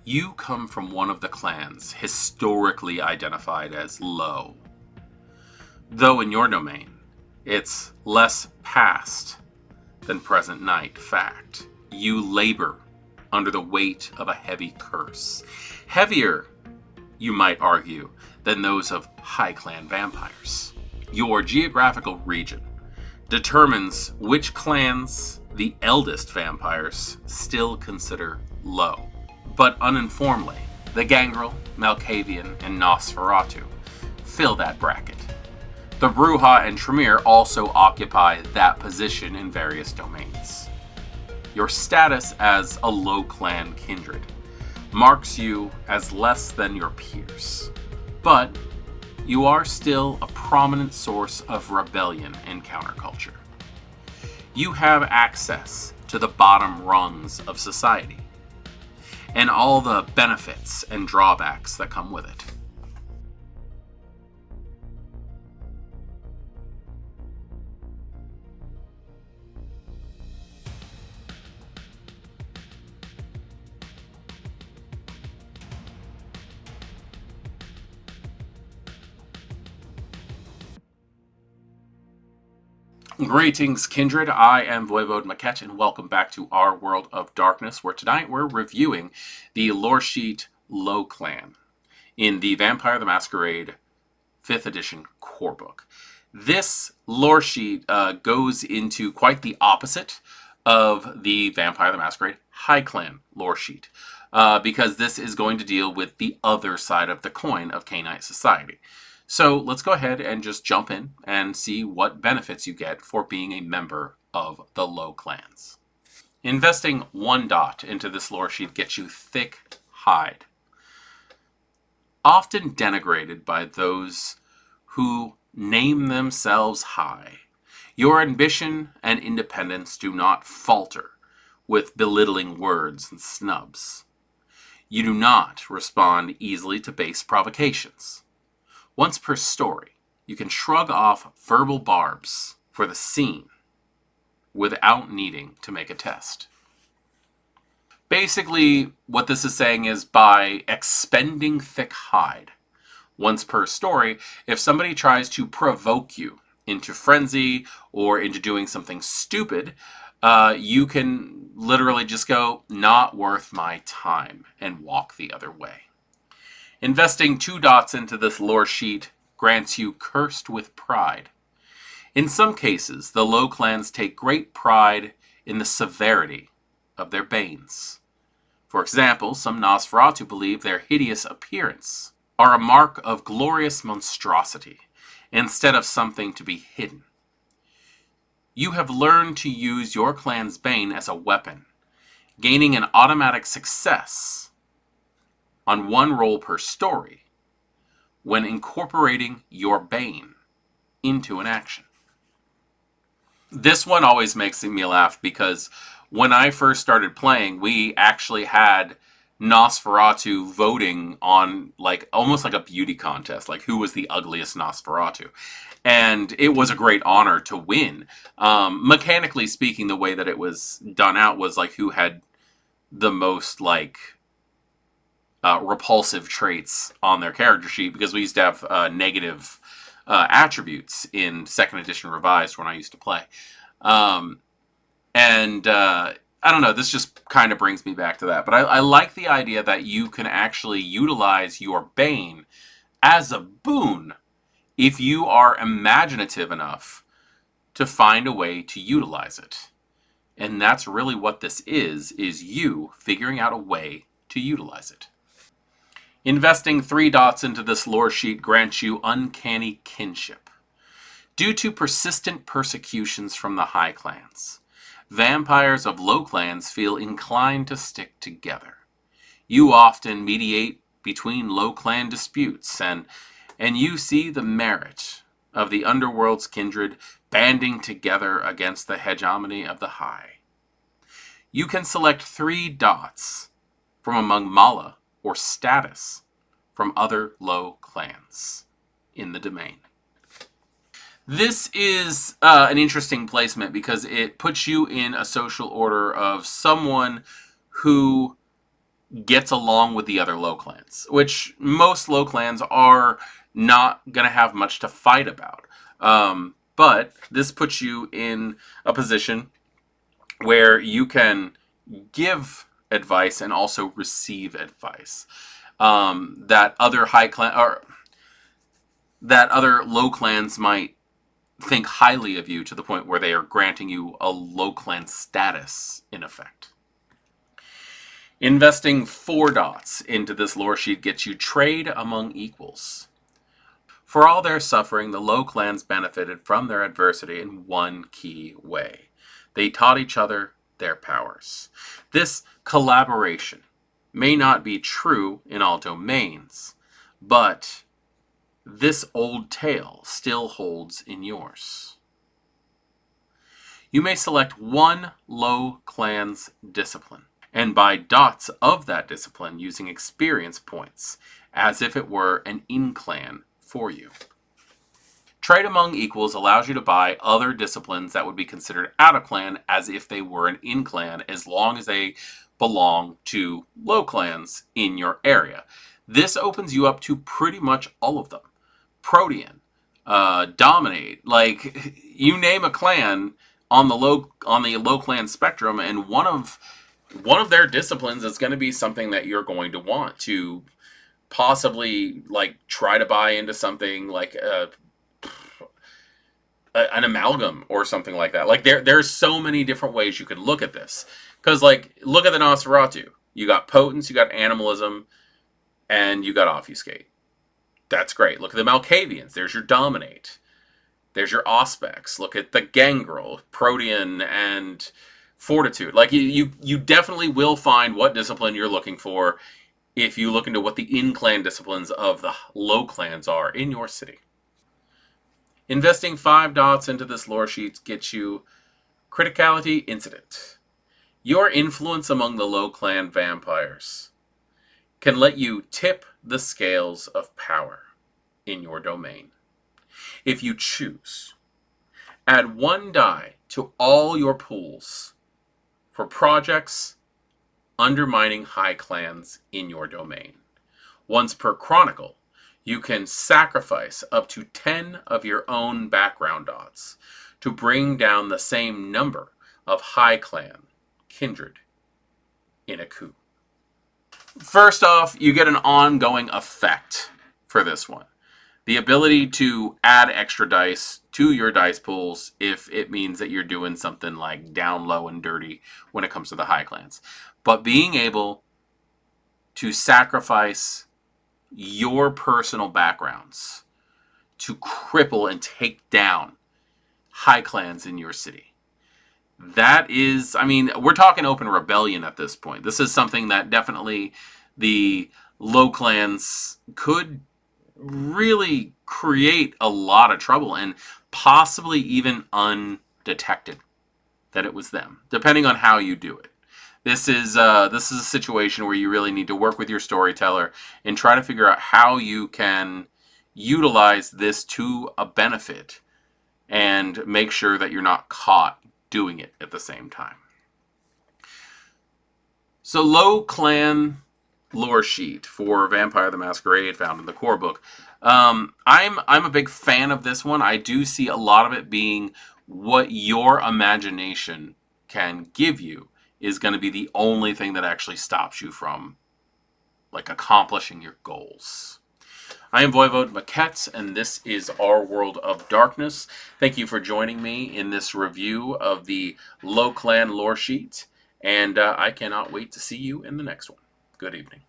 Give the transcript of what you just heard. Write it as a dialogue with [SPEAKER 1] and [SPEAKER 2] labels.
[SPEAKER 1] You come from one of the clans historically identified as low. Though in your domain, it's less past than present night fact. You labor under the weight of a heavy curse. Heavier, you might argue, than those of high clan vampires. Your geographical region determines which clans the eldest vampires still consider low. But uninformedly, the Gangrel, Malkavian, and Nosferatu fill that bracket. The Brujah and Tremere also occupy that position in various domains. Your status as a Low Clan Kindred marks you as less than your peers, but you are still a prominent source of rebellion in counterculture. You have access to the bottom rungs of society, and all the benefits and drawbacks that come with it. Greetings, Kindred. I am Voivode Maquette, and welcome back to our World of Darkness, where tonight we're reviewing the Loresheet Low Clan in the Vampire the Masquerade 5th edition core book. This lore sheet goes into quite the opposite of the Vampire the Masquerade High Clan lore sheet, because this is going to deal with the other side of the coin of Cainite society. So let's go ahead and just jump in and see what benefits you get for being a member of the Low Clans. Investing 1 dot into this lore sheet gets you thick hide. Often denigrated by those who name themselves high, your ambition and independence do not falter with belittling words and snubs. You do not respond easily to base provocations. Once per story, you can shrug off verbal barbs for the scene without needing to make a test. Basically, what this is saying is by expending thick hide once per story, if somebody tries to provoke you into frenzy or into doing something stupid, you can literally just go, not worth my time, and walk the other way. Investing 2 dots into this lore sheet grants you Cursed with Pride. In some cases, the Low Clans take great pride in the severity of their banes. For example, some Nosferatu believe their hideous appearance are a mark of glorious monstrosity, instead of something to be hidden. You have learned to use your clan's bane as a weapon, gaining an automatic success on 1 roll per story when incorporating your bane into an action. This one always makes me laugh because when I first started playing, we actually had Nosferatu voting on almost like a beauty contest, like who was the ugliest Nosferatu. And it was a great honor to win. Mechanically speaking, the way that it was done out was like who had the most repulsive traits on their character sheet, because we used to have negative attributes in 2nd edition revised when I used to play. I don't know, this just kind of brings me back to that. But I like the idea that you can actually utilize your bane as a boon if you are imaginative enough to find a way to utilize it. And that's really what this is you figuring out a way to utilize it. Investing 3 dots into this lore sheet grants you Uncanny Kinship. Due to persistent persecutions from the High Clans, vampires of Low Clans feel inclined to stick together. You often mediate between Low Clan disputes, and you see the merit of the Underworld's kindred banding together against the hegemony of the High. You can select 3 dots from among Mala or status from other Low Clans in the domain. This is an interesting placement because it puts you in a social order of someone who gets along with the other Low Clans, which most Low Clans are not going to have much to fight about. But this puts you in a position where you can give advice and also receive advice that other high clan or that other Low Clans might think highly of you to the point where they are granting you a Low Clan status in effect. Investing 4 dots into this lore sheet gets you trade among equals. For all their suffering, the Low Clans benefited from their adversity in one key way. They taught each other their powers. This collaboration may not be true in all domains, but this old tale still holds in yours. You may select one Low Clan's discipline and buy dots of that discipline using experience points, as if it were an in-clan for you. Trade among equals allows you to buy other disciplines that would be considered out of clan as if they were an in-clan, as long as they belong to Low Clans in your area. This opens you up to pretty much all of them. Protean, Dominate, like you name a clan on the low clan spectrum, and one of their disciplines is going to be something that you're going to want to possibly like try to buy into, something like an amalgam or something like that. Like there's so many different ways you could look at this, because like look at the Nosferatu. You got potence, you got animalism, and you got obfuscate. That's great. Look at the Malkavians. There's your dominate. There's your auspex. Look at the Gangrel, Protean, and fortitude. Like you definitely will find what discipline you're looking for if you look into what the in-clan disciplines of the Low Clans are in your city. Investing 5 dots into this lore sheet gets you Criticality Incident. Your influence among the Low Clan vampires can let you tip the scales of power in your domain. If you choose, add 1 die to all your pools for projects undermining high clans in your domain. Once per chronicle, you can sacrifice up to 10 of your own background dots to bring down the same number of high clan kindred in a coup. First off, you get an ongoing effect for this one. The ability to add extra dice to your dice pools if it means that you're doing something like down low and dirty when it comes to the high clans. But being able to sacrifice your personal backgrounds to cripple and take down high clans in your city. That is, I mean, we're talking open rebellion at this point. This is something that definitely the Low Clans could really create a lot of trouble, and possibly even undetected that it was them, depending on how you do it. This is a situation where you really need to work with your storyteller and try to figure out how you can utilize this to a benefit and make sure that you're not caught doing it at the same time. So Low Clan lore sheet for Vampire the Masquerade found in the core book. I'm a big fan of this one. I do see a lot of it being what your imagination can give you is going to be the only thing that actually stops you from like accomplishing your goals. I am Voivode Maquette, and this is Our World of Darkness. Thank you for joining me in this review of the Low Clan lore sheet, and I cannot wait to see you in the next one. Good evening.